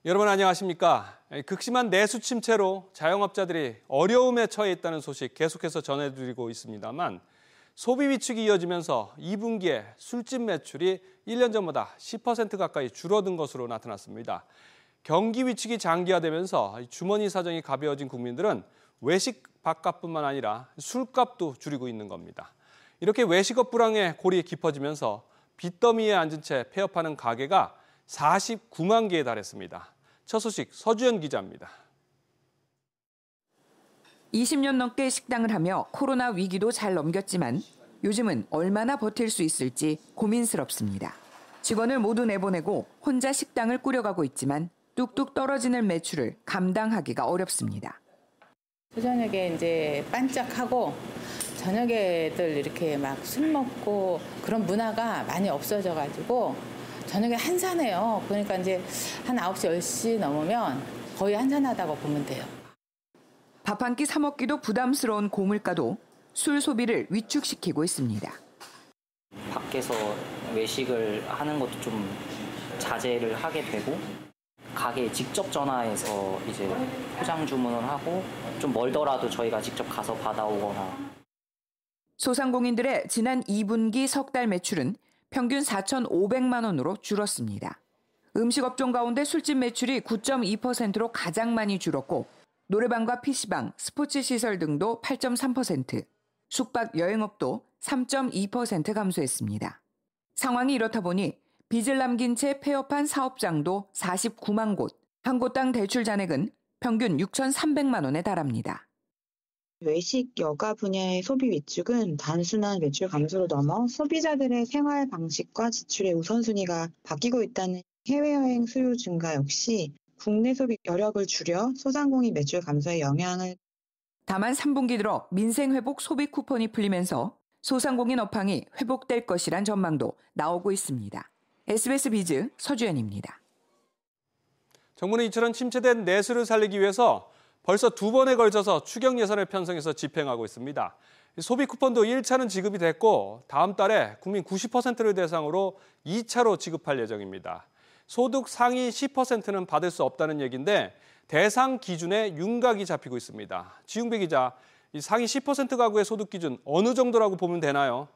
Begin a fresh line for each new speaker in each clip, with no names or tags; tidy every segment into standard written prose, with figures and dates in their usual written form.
여러분 안녕하십니까? 극심한 내수 침체로 자영업자들이 어려움에 처해 있다는 소식 계속해서 전해드리고 있습니다만 소비 위축이 이어지면서 2분기에 술집 매출이 1년 전보다 10% 가까이 줄어든 것으로 나타났습니다. 경기 위축이 장기화되면서 주머니 사정이 가벼워진 국민들은 외식 밥값뿐만 아니라 술값도 줄이고 있는 겁니다. 이렇게 외식업 불황의 골이 깊어지면서 빚더미에 앉은 채 폐업하는 가게가 49만 개에 달했습니다. 첫 소식 서주연 기자입니다.
20년 넘게 식당을 하며 코로나 위기도 잘 넘겼지만 요즘은 얼마나 버틸 수 있을지 고민스럽습니다. 직원을 모두 내보내고 혼자 식당을 꾸려가고 있지만 뚝뚝 떨어지는 매출을 감당하기가 어렵습니다.
저녁에 이제 반짝하고 저녁에들 이렇게 막 술 먹고 그런 문화가 많이 없어져가지고 저녁에 한산해요. 그러니까 이제 한 9시, 10시 넘으면 거의 한산하다고 보면 돼요.
밥 한 끼 사 먹기도 부담스러운 고물가도 술 소비를 위축시키고 있습니다.
밖에서 외식을 하는 것도 좀 자제를 하게 되고 가게에 직접 전화해서 이제 포장 주문을 하고 좀 멀더라도 저희가 직접 가서 받아오거나.
소상공인들의 지난 2분기 석 달 매출은 평균 4,500만 원으로 줄었습니다. 음식업종 가운데 술집 매출이 9.2%로 가장 많이 줄었고 노래방과 PC방, 스포츠시설 등도 8.3%, 숙박 여행업도 3.2% 감소했습니다. 상황이 이렇다 보니 빚을 남긴 채 폐업한 사업장도 49만 곳, 한 곳당 대출 잔액은 평균 6,300만 원에 달합니다.
외식 여가 분야의 소비 위축은 단순한 매출 감소로 넘어 소비자들의 생활 방식과 지출의 우선순위가 바뀌고 있다는 해외여행 수요 증가 역시 국내 소비 여력을 줄여 소상공인 매출 감소에 영향을.
다만 3분기 들어 민생회복 소비 쿠폰이 풀리면서 소상공인 업황이 회복될 것이란 전망도 나오고 있습니다. SBS 비즈 서주연입니다.
정부는 이처럼 침체된 내수를 살리기 위해서 벌써 2번에 걸쳐서 추경 예산을 편성해서 집행하고 있습니다. 소비 쿠폰도 1차는 지급이 됐고 다음 달에 국민 90%를 대상으로 2차로 지급할 예정입니다. 소득 상위 10%는 받을 수 없다는 얘기인데 대상 기준에 윤곽이 잡히고 있습니다. 지웅배 기자, 이 상위 10% 가구의 소득 기준 어느 정도라고 보면 되나요?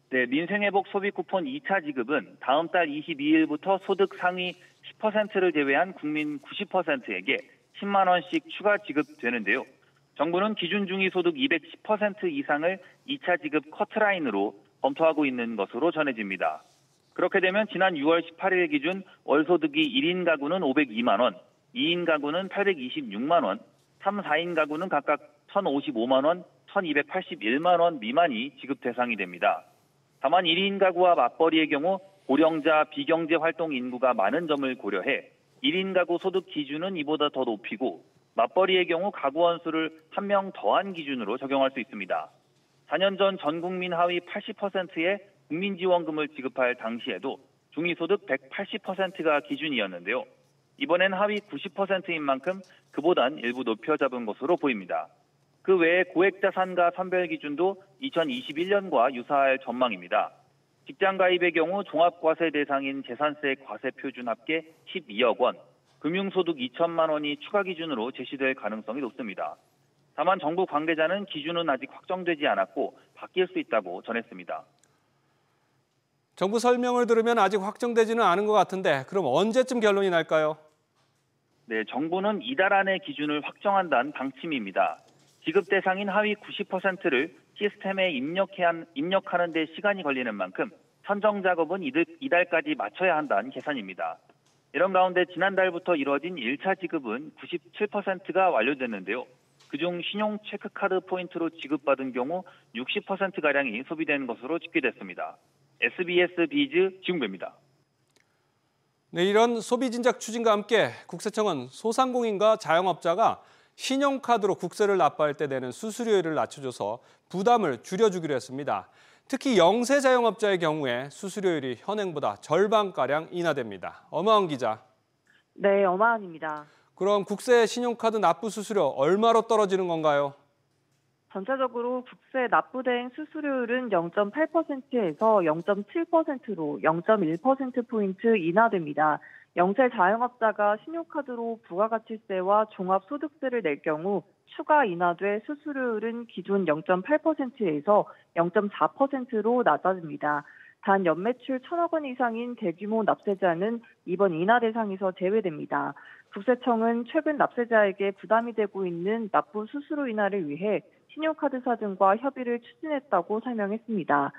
네, 민생회복 소비 쿠폰 2차 지급은 다음 달 22일부터 소득 상위 10%를 제외한 국민 90%에게 10만 원씩 추가 지급되는데요. 정부는 기준 중위 소득 210% 이상을 2차 지급 커트라인으로 검토하고 있는 것으로 전해집니다. 그렇게 되면 지난 6월 18일 기준 월 소득이 1인 가구는 502만 원, 2인 가구는 826만 원, 3, 4인 가구는 각각 1,055만 원, 1,281만 원 미만이 지급 대상이 됩니다. 다만 1인 가구와 맞벌이의 경우 고령자 비경제 활동 인구가 많은 점을 고려해 1인 가구 소득 기준은 이보다 더 높이고 맞벌이의 경우 가구 원수를 1명 더한 기준으로 적용할 수 있습니다. 4년 전 전 국민 하위 80%의 국민지원금을 지급할 당시에도 중위소득 180%가 기준이었는데요. 이번엔 하위 90%인 만큼 그보단 일부 높여 잡은 것으로 보입니다. 그 외에 고액자산가 선별 기준도 2021년과 유사할 전망입니다. 직장 가입의 경우 종합과세 대상인 재산세 과세 표준 합계 12억 원, 금융소득 2천만 원이 추가 기준으로 제시될 가능성이 높습니다. 다만 정부 관계자는 기준은 아직 확정되지 않았고 바뀔 수 있다고 전했습니다.
정부 설명을 들으면 아직 확정되지는 않은 것 같은데 그럼 언제쯤 결론이 날까요?
네, 정부는 이달 안에 기준을 확정한다는 방침입니다. 지급 대상인 하위 90%를 시스템에 입력하는 데 시간이 걸리는 만큼 선정 작업은 이달까지 마쳐야 한다는 계산입니다. 이런 가운데 지난달부터 이뤄진 1차 지급은 97%가 완료됐는데요. 그중 신용 체크카드 포인트로 지급받은 경우 60%가량이 소비된 것으로 집계됐습니다. SBS 비즈 지웅배입니다.
네, 이런 소비 진작 추진과 함께 국세청은 소상공인과 자영업자가 신용카드로 국세를 납부할 때 내는 수수료율을 낮춰줘서 부담을 줄여주기로 했습니다. 특히 영세 자영업자의 경우에 수수료율이 현행보다 절반가량 인하됩니다. 엄하은 기자.
네, 엄하은입니다.
그럼 국세 신용카드 납부 수수료 얼마로 떨어지는 건가요?
전체적으로 국세 납부 대행 수수료율은 0.8%에서 0.7%로 0.1%포인트 인하됩니다. 영세 자영업자가 신용카드로 부가가치세와 종합소득세를 낼 경우 추가 인하돼 수수료율은 기존 0.8%에서 0.4%로 낮아집니다. 단 연매출 1,000억 원 이상인 대규모 납세자는 이번 인하 대상에서 제외됩니다. 국세청은 최근 납세자에게 부담이 되고 있는 납부 수수료 인하를 위해 신용카드사 등과 협의를 추진했다고 설명했습니다.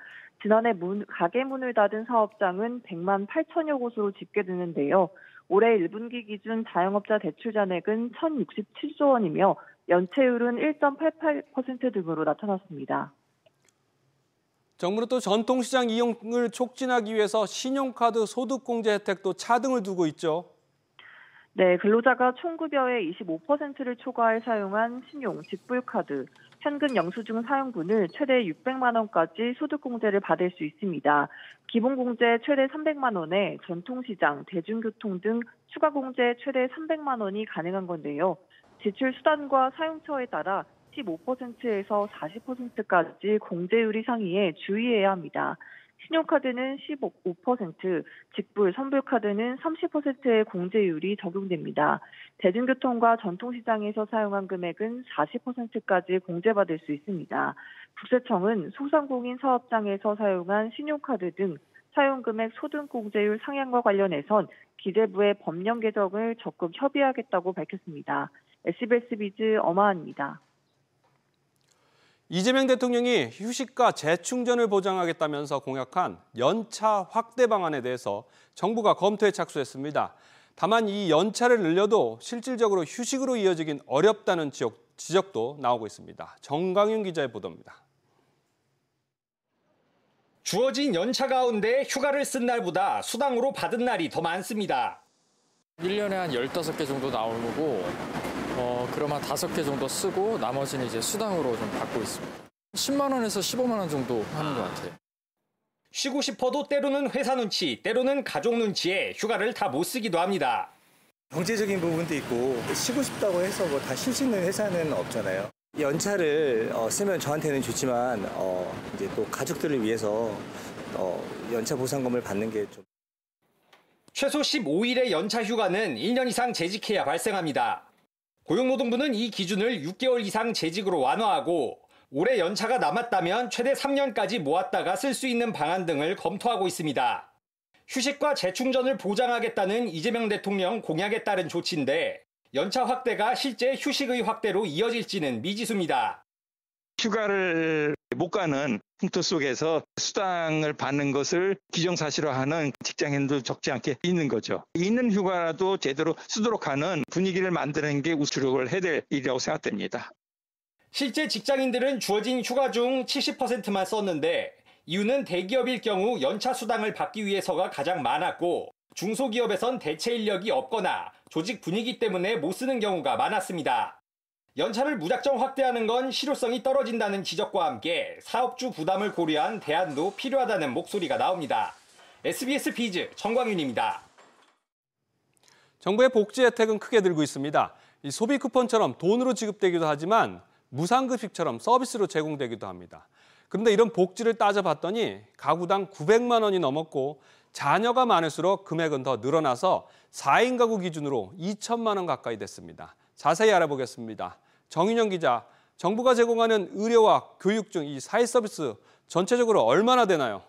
지난해 가게 문을 닫은 사업장은 100만 8천여 곳으로 집계되는데요. 올해 1분기 기준 자영업자 대출 잔액은 1,067조 원이며 연체율은 1.88% 등으로 나타났습니다.
정부는 또 전통시장 이용을 촉진하기 위해서 신용카드 소득공제 혜택도 차등을 두고 있죠.
네, 근로자가 총급여의 25%를 초과해 사용한 신용, 직불카드, 현금 영수증 사용분을 최대 600만 원까지 소득공제를 받을 수 있습니다. 기본공제 최대 300만 원에 전통시장, 대중교통 등 추가공제 최대 300만 원이 가능한 건데요. 지출 수단과 사용처에 따라 15%에서 40%까지 공제율이 상이해 주의해야 합니다. 신용카드는 15%, 직불, 선불카드는 30%의 공제율이 적용됩니다. 대중교통과 전통시장에서 사용한 금액은 40%까지 공제받을 수 있습니다. 국세청은 소상공인 사업장에서 사용한 신용카드 등 사용금액 소득공제율 상향과 관련해선 기재부의 법령 개정을 적극 협의하겠다고 밝혔습니다. SBS 비즈 엄하은입니다.
이재명 대통령이 휴식과 재충전을 보장하겠다면서 공약한 연차 확대 방안에 대해서 정부가 검토에 착수했습니다. 다만 이 연차를 늘려도 실질적으로 휴식으로 이어지긴 어렵다는 지적도 나오고 있습니다. 정강윤 기자의 보도입니다.
주어진 연차 가운데 휴가를 쓴 날보다 수당으로 받은 날이 더 많습니다.
1년에 한 15개 정도 나오고 그럼 한 5개 정도 쓰고 나머지는 이제 수당으로 좀 받고 있습니다. 10만 원에서 15만 원 정도 하는 것 같아요.
쉬고 싶어도 때로는 회사 눈치, 때로는 가족 눈치에 휴가를 다 못 쓰기도 합니다.
경제적인 부분도 있고 쉬고 싶다고 해서 뭐 다 쉴 수 있는 회사는 없잖아요. 연차를 쓰면 저한테는 좋지만 이제 또 가족들을 위해서 연차 보상금을 받는 게 좀.
최소 15일의 연차 휴가는 1년 이상 재직해야 발생합니다. 고용노동부는 이 기준을 6개월 이상 재직으로 완화하고 올해 연차가 남았다면 최대 3년까지 모았다가 쓸 수 있는 방안 등을 검토하고 있습니다. 휴식과 재충전을 보장하겠다는 이재명 대통령 공약에 따른 조치인데 연차 확대가 실제 휴식의 확대로 이어질지는 미지수입니다.
휴가를 못 가는 풍토 속에서 수당을 받는 것을 기정사실화하는 직장인도 적지 않게 있는 거죠. 있는 휴가라도 제대로 쓰도록 하는 분위기를 만드는 게 주력을 해야 될 일이라고 생각됩니다.
실제 직장인들은 주어진 휴가 중 70%만 썼는데 이유는 대기업일 경우 연차 수당을 받기 위해서가 가장 많았고 중소기업에선 대체 인력이 없거나 조직 분위기 때문에 못 쓰는 경우가 많았습니다. 연차를 무작정 확대하는 건 실효성이 떨어진다는 지적과 함께 사업주 부담을 고려한 대안도 필요하다는 목소리가 나옵니다. SBS 비즈 정광윤입니다.
정부의 복지 혜택은 크게 늘고 있습니다. 이 소비 쿠폰처럼 돈으로 지급되기도 하지만 무상급식처럼 서비스로 제공되기도 합니다. 그런데 이런 복지를 따져봤더니 가구당 900만 원이 넘었고 자녀가 많을수록 금액은 더 늘어나서 4인 가구 기준으로 2천만 원 가까이 됐습니다. 자세히 알아보겠습니다. 정인영 기자, 정부가 제공하는 의료와 교육 등 이 사회 서비스 전체적으로 얼마나 되나요?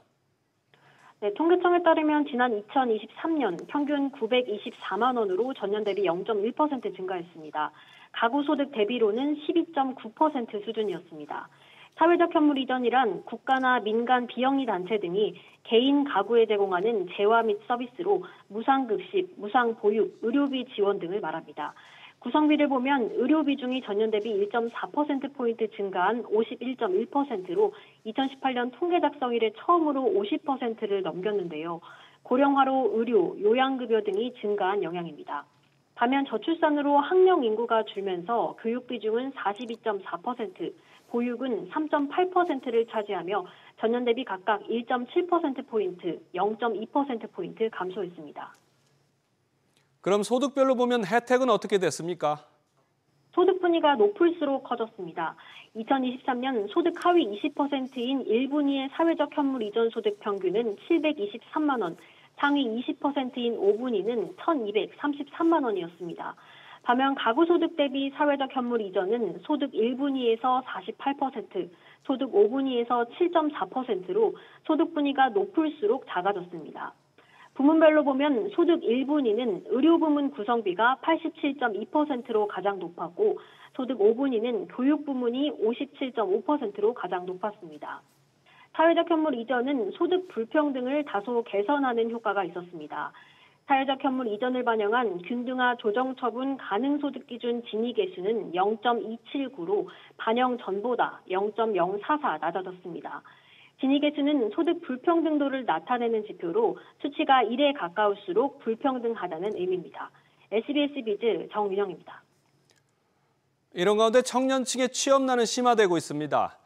네, 통계청에 따르면 지난 2023년 평균 924만 원으로 전년 대비 0.1% 증가했습니다. 가구 소득 대비로는 12.9% 수준이었습니다. 사회적 현물 이전이란 국가나 민간 비영리 단체 등이 개인 가구에 제공하는 재화 및 서비스로 무상급식, 무상보육, 의료비 지원 등을 말합니다. 구성비를 보면 의료 비중이 전년 대비 1.4%포인트 증가한 51.1%로 2018년 통계 작성 이래 처음으로 50%를 넘겼는데요. 고령화로 의료, 요양급여 등이 증가한 영향입니다. 반면 저출산으로 학령 인구가 줄면서 교육 비중은 42.4%, 보육은 3.8%를 차지하며 전년 대비 각각 1.7%포인트, 0.2%포인트 감소했습니다.
그럼 소득별로 보면 혜택은 어떻게 됐습니까?
소득 분위가 높을수록 커졌습니다. 2023년 소득 하위 20%인 1분위의 사회적 현물 이전 소득 평균은 723만 원, 상위 20%인 5분위는 1,233만 원이었습니다. 반면 가구 소득 대비 사회적 현물 이전은 소득 1분위에서 48%, 소득 5분위에서 7.4%로 소득 분위가 높을수록 작아졌습니다. 부문별로 보면 소득 1분위는 의료 부문 구성비가 87.2%로 가장 높았고 소득 5분위는 교육 부문이 57.5%로 가장 높았습니다. 사회적 현물 이전은 소득 불평등을 다소 개선하는 효과가 있었습니다. 사회적 현물 이전을 반영한 균등화 조정 처분 가능 소득 기준 진위 계수는 0.279로 반영 전보다 0.044 낮아졌습니다. 진위 계수는 소득 불평등도를 나타내는 지표로 수치가 1에 가까울수록 불평등하다는 의미입니다. SBS 비즈 정윤영입니다.
이런 가운데 청년층의 취업난은 심화되고 있습니다.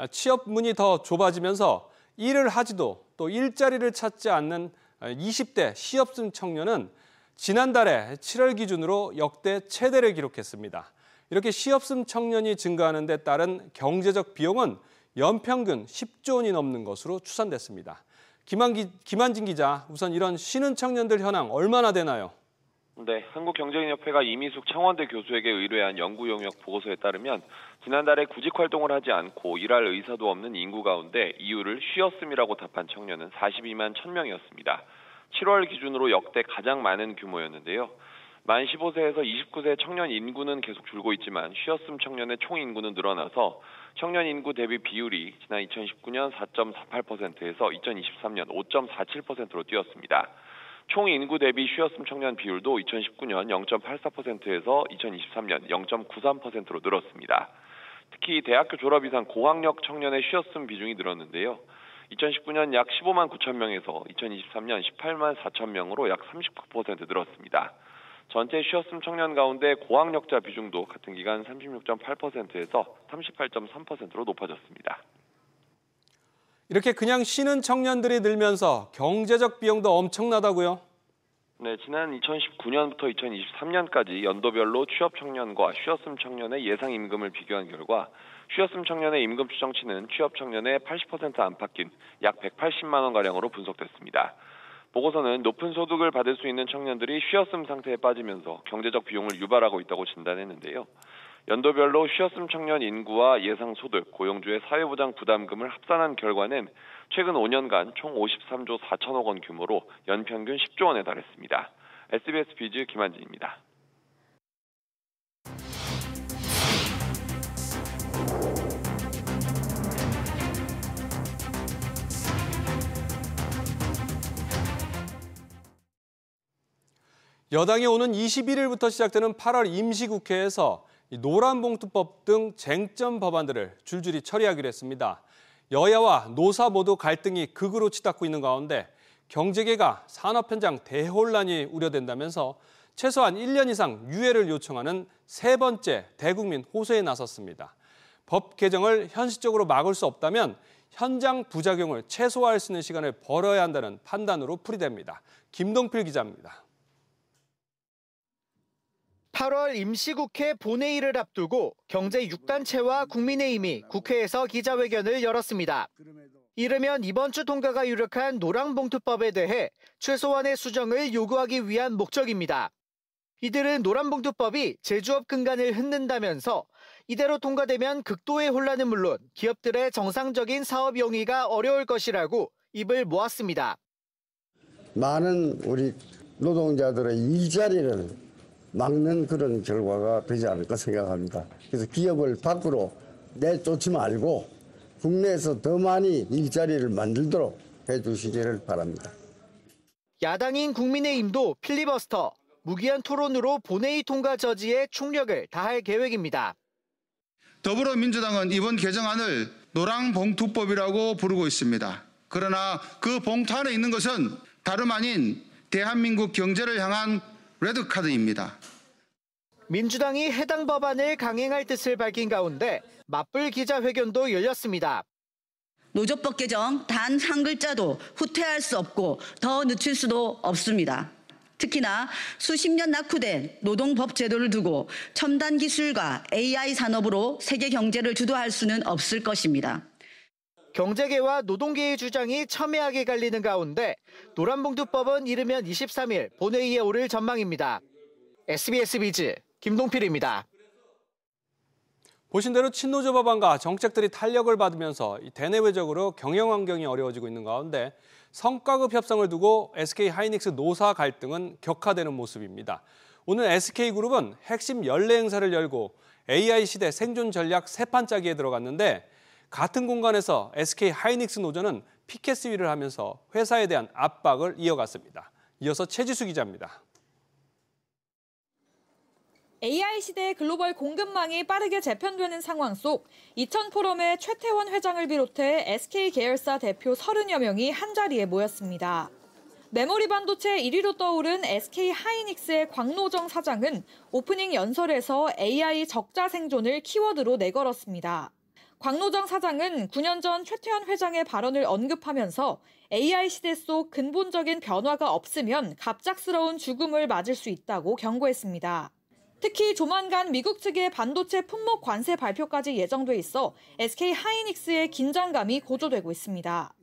취업 문이 더 좁아지면서 일을 하지도 또 일자리를 찾지 않는 20대 시업생 청년은 지난달에 7월 기준으로 역대 최대를 기록했습니다. 이렇게 시업생 청년이 증가하는 데 따른 경제적 비용은 연평균 10조 원이 넘는 것으로 추산됐습니다. 김한진 기자, 우선 이런 쉬는 청년들 현황 얼마나 되나요?
네, 한국경제인협회가 이미숙 창원대 교수에게 의뢰한 연구 용역 보고서에 따르면 지난달에 구직 활동을 하지 않고 일할 의사도 없는 인구 가운데 이유를 쉬었음이라고 답한 청년은 42만 1,000명이었습니다. 7월 기준으로 역대 가장 많은 규모였는데요. 만 15세에서 29세 청년 인구는 계속 줄고 있지만 쉬었음 청년의 총 인구는 늘어나서 청년 인구 대비 비율이 지난 2019년 4.48%에서 2023년 5.47%로 뛰었습니다. 총 인구 대비 쉬었음 청년 비율도 2019년 0.84%에서 2023년 0.93%로 늘었습니다. 특히 대학교 졸업 이상 고학력 청년의 쉬었음 비중이 늘었는데요. 2019년 약 15만 9천 명에서 2023년 18만 4천 명으로 약 39% 늘었습니다. 전체 쉬었음 청년 가운데 고학력자 비중도 같은 기간 36.8%에서 38.3%로 높아졌습니다.
이렇게 그냥 쉬는 청년들이 늘면서 경제적 비용도 엄청나다고요?
네, 지난 2019년부터 2023년까지 연도별로 취업 청년과 쉬었음 청년의 예상 임금을 비교한 결과 쉬었음 청년의 임금 추정치는 취업 청년의 80% 안팎인 약 180만 원가량으로 분석됐습니다. 보고서는 높은 소득을 받을 수 있는 청년들이 쉬었음 상태에 빠지면서 경제적 비용을 유발하고 있다고 진단했는데요. 연도별로 쉬었음 청년 인구와 예상 소득, 고용주의 사회보장 부담금을 합산한 결과는 최근 5년간 총 53조 4천억 원 규모로 연평균 10조 원에 달했습니다. SBS 비즈 김한진입니다.
여당이 오는 21일부터 시작되는 8월 임시국회에서 노란봉투법 등 쟁점 법안들을 줄줄이 처리하기로 했습니다. 여야와 노사 모두 갈등이 극으로 치닫고 있는 가운데 경제계가 산업 현장 대혼란이 우려된다면서 최소한 1년 이상 유예를 요청하는 세 번째 대국민 호소에 나섰습니다. 법 개정을 현실적으로 막을 수 없다면 현장 부작용을 최소화할 수 있는 시간을 벌어야 한다는 판단으로 풀이됩니다. 김동필 기자입니다.
8월 임시국회 본회의를 앞두고 경제 6단체와 국민의힘이 국회에서 기자회견을 열었습니다. 이르면 이번 주 통과가 유력한 노란봉투법에 대해 최소한의 수정을 요구하기 위한 목적입니다. 이들은 노란봉투법이 제조업 근간을 흔든다면서 이대로 통과되면 극도의 혼란은 물론 기업들의 정상적인 사업 영위가 어려울 것이라고 입을 모았습니다.
많은 우리 노동자들의 일자리를 막는 그런 결과가 되지 않을까 생각합니다. 그래서 기업을 밖으로 내쫓지 말고 국내에서 더 많이 일자리를 만들도록 해주시기를 바랍니다.
야당인 국민의힘도 필리버스터, 무기한 토론으로 본회의 통과 저지에 총력을 다할 계획입니다.
더불어민주당은 이번 개정안을 노란봉투법이라고 부르고 있습니다. 그러나 그 봉투 안에 있는 것은 다름 아닌 대한민국 경제를 향한 레드카드입니다.
민주당이 해당 법안을 강행할 뜻을 밝힌 가운데 맞불 기자회견도 열렸습니다.
노조법 개정 단 한 글자도 후퇴할 수 없고 더 늦출 수도 없습니다. 특히나 수십 년 낙후된 노동법 제도를 두고 첨단 기술과 AI 산업으로 세계 경제를 주도할 수는 없을 것입니다.
경제계와 노동계의 주장이 첨예하게 갈리는 가운데 노란봉투법은 이르면 23일 본회의에 오를 전망입니다. SBS 비즈 김동필입니다.
보신 대로 친노조 법안과 정책들이 탄력을 받으면서 대내외적으로 경영 환경이 어려워지고 있는 가운데 성과급 협상을 두고 SK하이닉스 노사 갈등은 격화되는 모습입니다. 오늘 SK그룹은 핵심 연례 행사를 열고 AI 시대 생존 전략 세 판짜기에 들어갔는데 같은 공간에서 SK하이닉스 노조는 피켓 시위를 하면서 회사에 대한 압박을 이어갔습니다. 이어서 최지수 기자입니다.
AI 시대의 글로벌 공급망이 빠르게 재편되는 상황 속 이천 포럼의 최태원 회장을 비롯해 SK 계열사 대표 30여 명이 한자리에 모였습니다. 메모리 반도체 1위로 떠오른 SK하이닉스의 광노정 사장은 오프닝 연설에서 AI 적자 생존을 키워드로 내걸었습니다. 광노정 사장은 9년 전 최태원 회장의 발언을 언급하면서 AI 시대 속 근본적인 변화가 없으면 갑작스러운 죽음을 맞을 수 있다고 경고했습니다. 특히 조만간 미국 측의 반도체 품목 관세 발표까지 예정돼 있어 SK하이닉스의 긴장감이 고조되고 있습니다.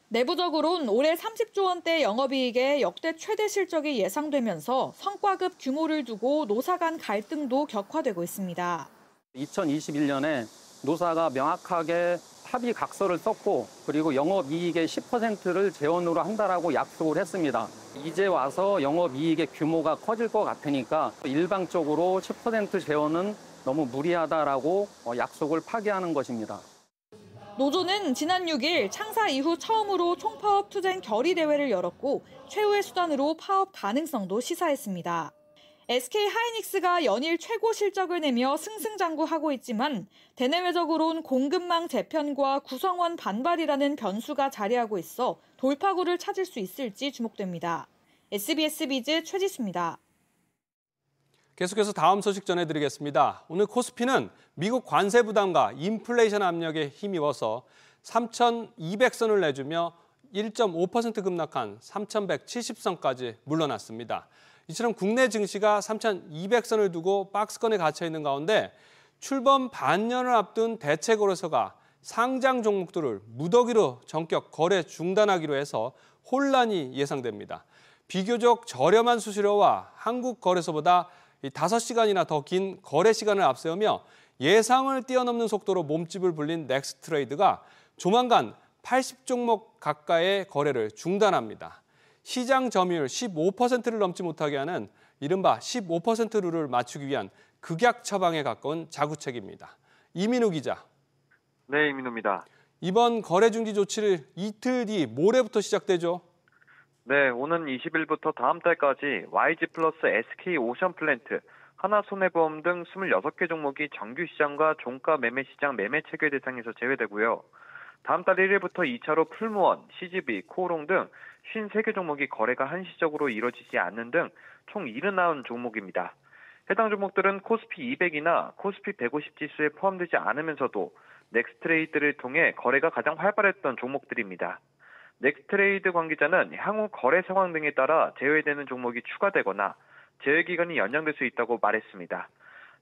내부적으로는 올해 30조 원대 영업이익의 역대 최대 실적이 예상되면서 성과급 규모를 두고 노사 간 갈등도 격화되고 있습니다.
2021년에 노사가 명확하게 합의 각서를 썼고 그리고 영업이익의 10%를 재원으로 한다라고 약속을 했습니다. 이제 와서 영업이익의 규모가 커질 것 같으니까 일방적으로 10% 재원은 너무 무리하다라고 약속을 파기하는 것입니다.
노조는 지난 6일 창사 이후 처음으로 총파업 투쟁 결의 대회를 열었고 최후의 수단으로 파업 가능성도 시사했습니다. SK하이닉스가 연일 최고 실적을 내며 승승장구하고 있지만 대내외적으로는 공급망 재편과 구성원 반발이라는 변수가 자리하고 있어 돌파구를 찾을 수 있을지 주목됩니다. SBS 비즈 최지수입니다.
계속해서 다음 소식 전해드리겠습니다. 오늘 코스피는 미국 관세 부담과 인플레이션 압력에 힘입어서 3,200선을 내주며 1.5% 급락한 3,170선까지 물러났습니다. 이처럼 국내 증시가 3,200선을 두고 박스권에 갇혀 있는 가운데 출범 반년을 앞둔 대체거래소가 상장 종목들을 무더기로 전격 거래 중단하기로 해서 혼란이 예상됩니다. 비교적 저렴한 수수료와 한국 거래소보다 5시간이나 더 긴 거래 시간을 앞세우며 예상을 뛰어넘는 속도로 몸집을 불린 넥스트레이드가 조만간 80종목 가까이의 거래를 중단합니다. 시장 점유율 15%를 넘지 못하게 하는 이른바 15% 룰을 맞추기 위한 극약 처방에 가까운 자구책입니다. 이민우 기자.
네, 이민우입니다.
이번 거래 중지 조치를 이틀 뒤 모레부터 시작되죠?
네, 오는 20일부터 다음 달까지 YG 플러스 SK 오션플랜트, 하나손해보험 등 26개 종목이 정규 시장과 종가 매매 시장 매매 체계 대상에서 제외되고요. 다음 달 1일부터 2차로 풀무원, CGV, 코오롱 등 53개 종목이 거래가 한시적으로 이뤄지지 않는 등 총 79 종목입니다. 해당 종목들은 코스피 200이나 코스피 150 지수에 포함되지 않으면서도 넥스트레이드를 통해 거래가 가장 활발했던 종목들입니다. 넥스트레이드 관계자는 향후 거래 상황 등에 따라 제외되는 종목이 추가되거나 제외 기간이 연장될 수 있다고 말했습니다.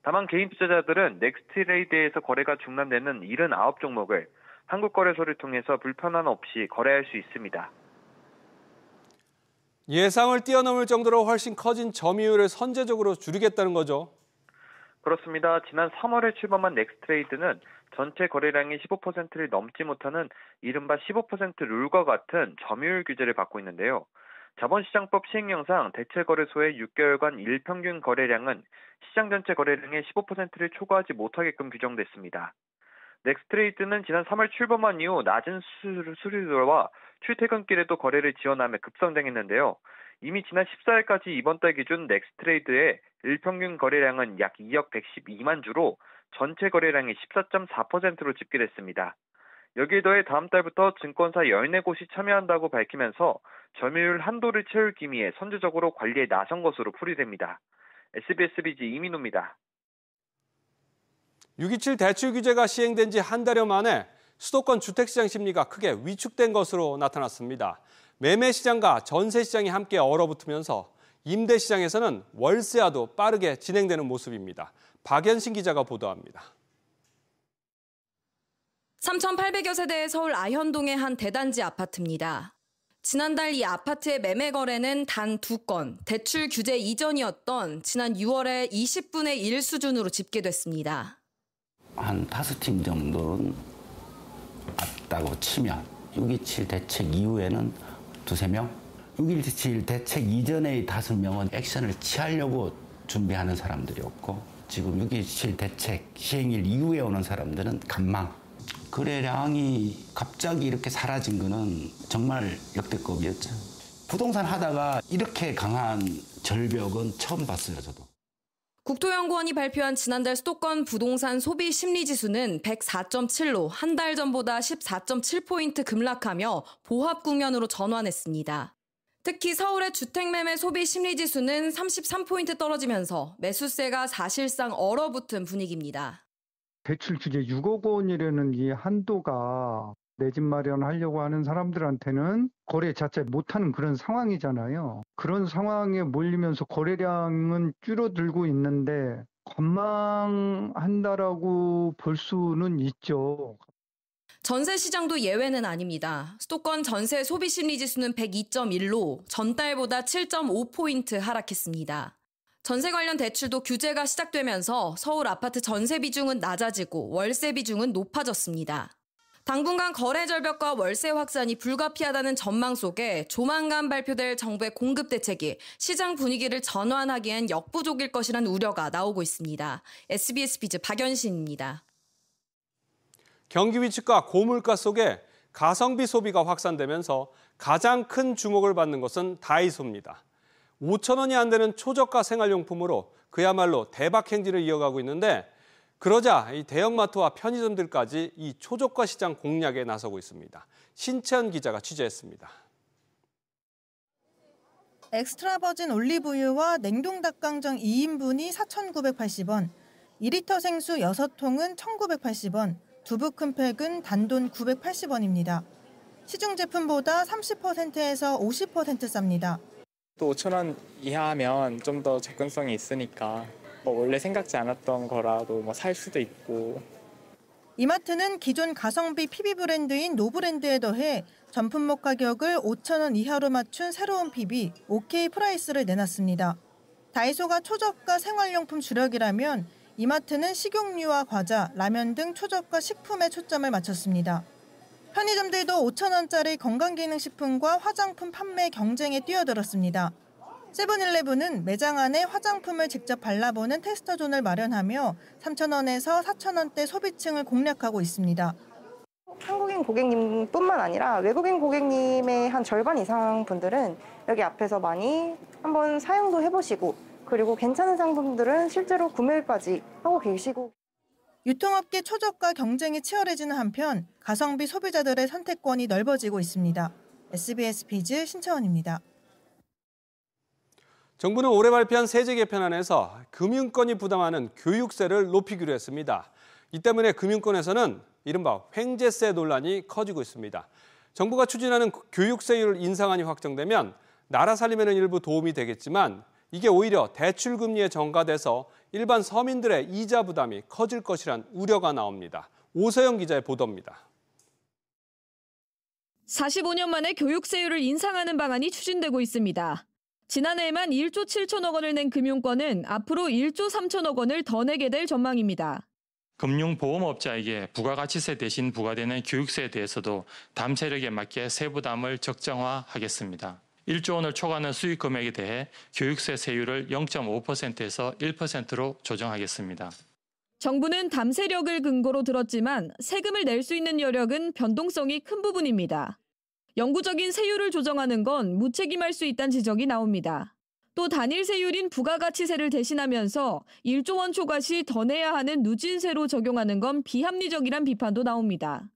다만 개인 투자자들은 넥스트레이드에서 거래가 중단되는 79 종목을 한국거래소를 통해서 불편함 없이 거래할 수 있습니다.
예상을 뛰어넘을 정도로 훨씬 커진 점유율을 선제적으로 줄이겠다는 거죠?
그렇습니다. 지난 3월에 출범한 넥스트레이드는 전체 거래량의 15%를 넘지 못하는 이른바 15% 룰과 같은 점유율 규제를 받고 있는데요. 자본시장법 시행령상 대체거래소의 6개월간 일평균 거래량은 시장 전체 거래량의 15%를 초과하지 못하게끔 규정됐습니다. 넥스트레이드는 지난 3월 출범한 이후 낮은 수수료와 출퇴근길에도 거래를 지원하며 급성장했는데요. 이미 지난 14일까지 이번 달 기준 넥스트레이드의 일평균 거래량은 약 2억 112만 주로 전체 거래량의 14.4%로 집계됐습니다. 여기에 더해 다음 달부터 증권사 14곳이 참여한다고 밝히면서 점유율 한도를 채울 기미에 선제적으로 관리에 나선 것으로 풀이됩니다. SBS 비즈 이민우입니다.
6.27 대출 규제가 시행된 지 한 달여 만에 수도권 주택시장 심리가 크게 위축된 것으로 나타났습니다. 매매시장과 전세시장이 함께 얼어붙으면서 임대시장에서는 월세화도 빠르게 진행되는 모습입니다. 박연신 기자가 보도합니다.
3,800여 세대의 서울 아현동의 한 대단지 아파트입니다. 지난달 이 아파트의 매매 거래는 단 2건, 대출 규제 이전이었던 지난 6월의 20분의 1 수준으로 집계됐습니다.
한 5팀 정도는 왔다고 치면 6.27 대책 이후에는 2-3명? 6.27 대책 이전의 5명은 액션을 취하려고 준비하는 사람들이었고 지금 6.27 대책 시행일 이후에 오는 사람들은 간망. 거래량이 갑자기 이렇게 사라진 거는 정말 역대급이었죠. 부동산 하다가 이렇게 강한 절벽은 처음 봤어요, 저도.
국토연구원이 발표한 지난달 수도권 부동산 소비 심리지수는 104.7로 한 달 전보다 14.7포인트 급락하며 보합 국면으로 전환했습니다. 특히 서울의 주택매매 소비 심리지수는 33포인트 떨어지면서 매수세가 사실상 얼어붙은 분위기입니다.
대출 규제 6억 원이라는 이 한도가 내 집 마련하려고 하는 사람들한테는 거래 자체 못하는 그런 상황이잖아요. 그런 상황에 몰리면서 거래량은 줄어들고 있는데 관망한다라고 볼 수는 있죠.
전세 시장도 예외는 아닙니다. 수도권 전세 소비 심리 지수는 102.1로 전달보다 7.5포인트 하락했습니다. 전세 관련 대출도 규제가 시작되면서 서울 아파트 전세 비중은 낮아지고 월세 비중은 높아졌습니다. 당분간 거래 절벽과 월세 확산이 불가피하다는 전망 속에 조만간 발표될 정부의 공급 대책이 시장 분위기를 전환하기엔 역부족일 것이란 우려가 나오고 있습니다. SBS 비즈 박연신입니다.
경기 위축과 고물가 속에 가성비 소비가 확산되면서 가장 큰 주목을 받는 것은 다이소입니다. 5,000원이 안 되는 초저가 생활용품으로 그야말로 대박 행진을 이어가고 있는데 그러자 이 대형마트와 편의점들까지 이 초저가 시장 공략에 나서고 있습니다. 신채연 기자가 취재했습니다.
엑스트라 버진 올리브유와 냉동 닭강정 2인분이 4,980원, 2리터 생수 6통은 1,980원, 두부 큰 팩은 단돈 980원입니다. 시중 제품보다 30%에서 50% 쌉니다.
또 5,000원 이하면 좀 더 접근성이 있으니까 원래 생각지 않았던 거라도 살 수도 있고.
이마트는 기존 가성비 PB 브랜드인 노브랜드에 더해 전 품목 가격을 5,000원 이하로 맞춘 새로운 PB OK 프라이스를 내놨습니다. 다이소가 초저가 생활용품 주력이라면 이마트는 식용유와 과자, 라면 등 초저가 식품에 초점을 맞췄습니다. 편의점들도 5,000원짜리 건강기능식품과 화장품 판매 경쟁에 뛰어들었습니다. 세븐일레븐은 매장 안에 화장품을 직접 발라보는 테스터존을 마련하며 3,000원에서 4,000원대 소비층을 공략하고 있습니다.
한국인 고객님뿐만 아니라 외국인 고객님의 한 절반 이상 분들은 여기 앞에서 많이 한번 사용도 해보시고 그리고 괜찮은 상품들은 실제로 구매까지 하고 계시고.
유통업계 초저가 경쟁이 치열해지는 한편 가성비 소비자들의 선택권이 넓어지고 있습니다. SBS 비즈 신채원입니다.
정부는 올해 발표한 세제 개편안에서 금융권이 부담하는 교육세를 높이기로 했습니다. 이 때문에 금융권에서는 이른바 횡재세 논란이 커지고 있습니다. 정부가 추진하는 교육세율 인상안이 확정되면 나라 살림에는 일부 도움이 되겠지만 이게 오히려 대출 금리에 전가돼서 일반 서민들의 이자 부담이 커질 것이란 우려가 나옵니다. 오서영 기자의 보도입니다.
45년 만에 교육세율을 인상하는 방안이 추진되고 있습니다. 지난해에만 1조 7천억 원을 낸 금융권은 앞으로 1조 3천억 원을 더 내게 될 전망입니다.
금융보험업자에게 부가가치세 대신 부과되는 교육세에 대해서도 다음 세력에 맞게 세부담을 적정화하겠습니다. 1조 원을 초과하는 수익 금액에 대해 교육세 세율을 0.5%에서 1%로 조정하겠습니다.
정부는 담세력을 근거로 들었지만 세금을 낼 수 있는 여력은 변동성이 큰 부분입니다. 영구적인 세율을 조정하는 건 무책임할 수 있다는 지적이 나옵니다. 또 단일 세율인 부가가치세를 대신하면서 1조 원 초과 시 더 내야 하는 누진세로 적용하는 건 비합리적이란 비판도 나옵니다.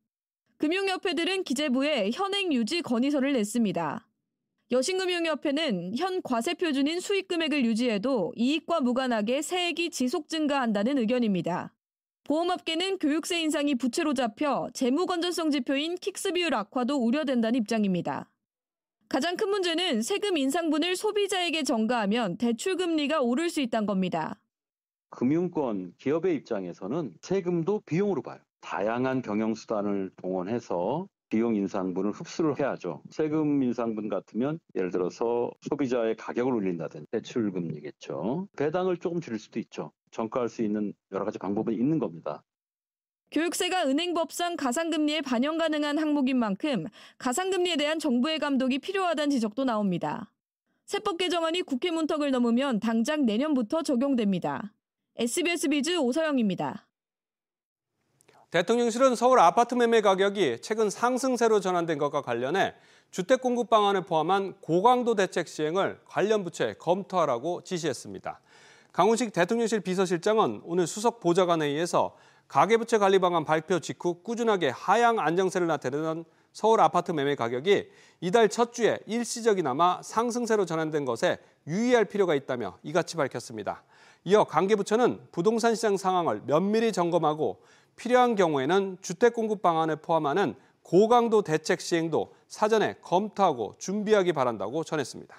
금융협회들은 기재부에 현행 유지 건의서를 냈습니다. 여신금융협회는 현 과세표준인 수익금액을 유지해도 이익과 무관하게 세액이 지속 증가한다는 의견입니다. 보험업계는 교육세 인상이 부채로 잡혀 재무 건전성 지표인 킥스 비율 악화도 우려된다는 입장입니다. 가장 큰 문제는 세금 인상분을 소비자에게 전가하면 대출 금리가 오를 수 있다는 겁니다.
금융권 기업의 입장에서는 세금도 비용으로 봐요.
다양한 경영 수단을 동원해서 비용 인상분을 흡수를 해야죠. 세금 인상분 같으면 예를 들어서 소비자의 가격을 올린다든지 대출 금리겠죠. 배당을 조금 줄일 수도 있죠. 전가할 수 있는 여러 가지 방법은 있는 겁니다.
교육세가 은행법상 가상금리에 반영 가능한 항목인 만큼 가상금리에 대한 정부의 감독이 필요하다는 지적도 나옵니다. 세법 개정안이 국회 문턱을 넘으면 당장 내년부터 적용됩니다. SBS 비즈 오서영입니다.
대통령실은 서울 아파트 매매 가격이 최근 상승세로 전환된 것과 관련해 주택 공급 방안을 포함한 고강도 대책 시행을 관련 부처에 검토하라고 지시했습니다. 강훈식 대통령실 비서실장은 오늘 수석 보좌관회의에서 가계부채 관리 방안 발표 직후 꾸준하게 하향 안정세를 나타내던 서울 아파트 매매 가격이 이달 첫 주에 일시적이나마 상승세로 전환된 것에 유의할 필요가 있다며 이같이 밝혔습니다. 이어 관계부처는 부동산 시장 상황을 면밀히 점검하고 필요한 경우에는 주택 공급 방안을 포함하는 고강도 대책 시행도 사전에 검토하고 준비하기 바란다고 전했습니다.